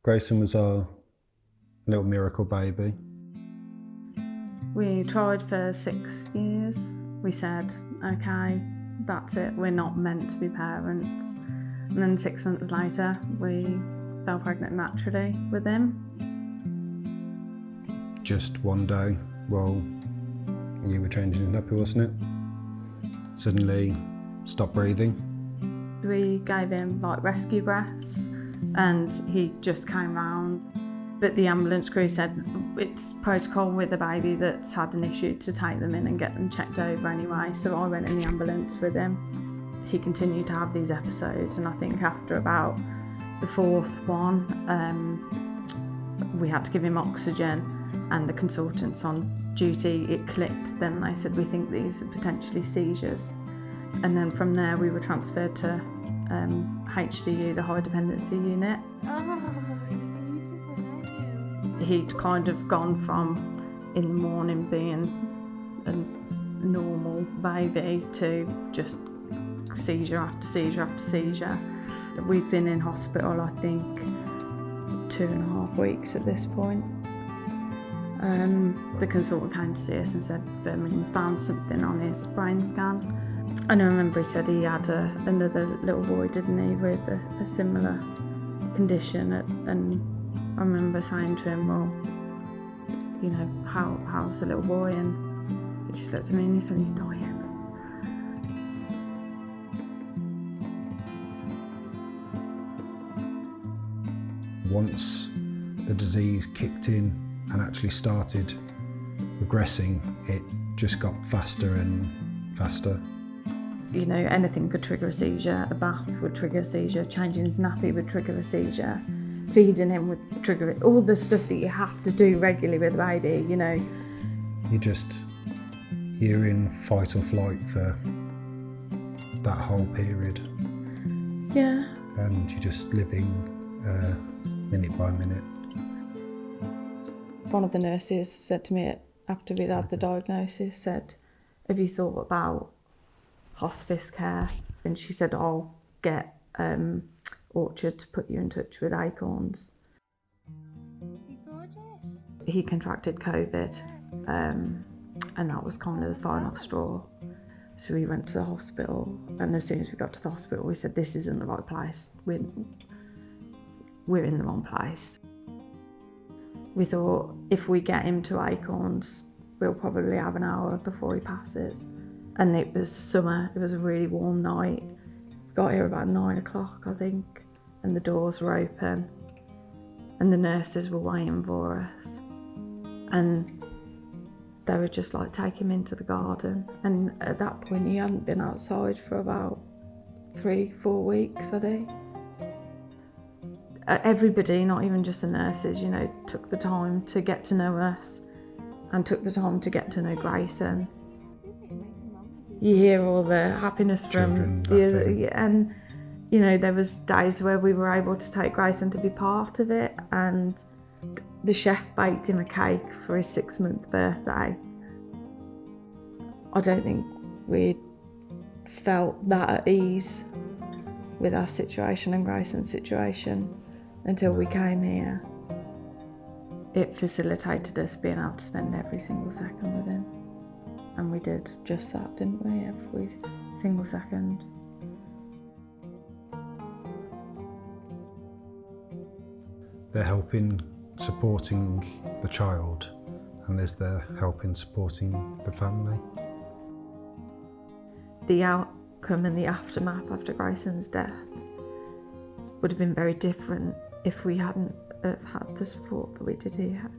Grayson was our little miracle baby. We tried for 6 years. We said, okay, that's it, we're not meant to be parents. And then 6 months later, we fell pregnant naturally with him. Just one day, while you were changing his nappy, wasn't it? Suddenly stopped breathing. We gave him like rescue breaths and he just came round. But the ambulance crew said it's protocol with the baby that's had an issue to take them in and get them checked over anyway. So I went in the ambulance with him. He continued to have these episodes, and I think after about the 4th one, we had to give him oxygen, and the consultants on duty, it clicked. Then they said, we think these are potentially seizures. And then from there we were transferred to HDU, the high dependency unit. He'd kind of gone from in the morning being a normal baby to just seizure after seizure after seizure. We've been in hospital, I think, 2.5 weeks at this point. The consultant came to see us and said Birmingham found something on his brain scan. And I remember he said he had another little boy, didn't he, with a similar condition. And I remember saying to him, well, you know, how's the little boy? And he just looked at me and he said, he's dying. Once the disease kicked in and actually started regressing, it just got faster and faster. You know, anything could trigger a seizure. A bath would trigger a seizure. Changing his nappy would trigger a seizure. Feeding him would trigger it. All the stuff that you have to do regularly with a baby, you know. You're in fight or flight for that whole period. Yeah. And you're just living minute by minute. One of the nurses said to me after we'd had the diagnosis, said, have you thought about hospice care? And she said, I'll get Orchard to put you in touch with Acorns. You're gorgeous. He contracted COVID, and that was kind of the final straw. So we went to the hospital, and as soon as we got to the hospital, we said, this isn't the right place. We're in the wrong place. We thought if we get him to Acorns, we'll probably have an hour before he passes. And it was summer, it was a really warm night. Got here about 9 o'clock, I think, and the doors were open and the nurses were waiting for us. And they were just like, take him into the garden. And at that point, he hadn't been outside for about 3-4 weeks, I think. Everybody, not even just the nurses, you know, took the time to get to know us and took the time to get to know Grayson. You hear all the happiness from the other, and you know, there was days where we were able to take Grayson to be part of it, and the chef baked him a cake for his 6-month birthday. I don't think we felt that at ease with our situation and Grayson's situation until we came here. It facilitated us being able to spend every single second with him. And we did just that, didn't we? Every single second. They're helping supporting the child, and there's the helping supporting the family. The outcome and the aftermath after Grayson's death would have been very different if we hadn't have had the support that we did here.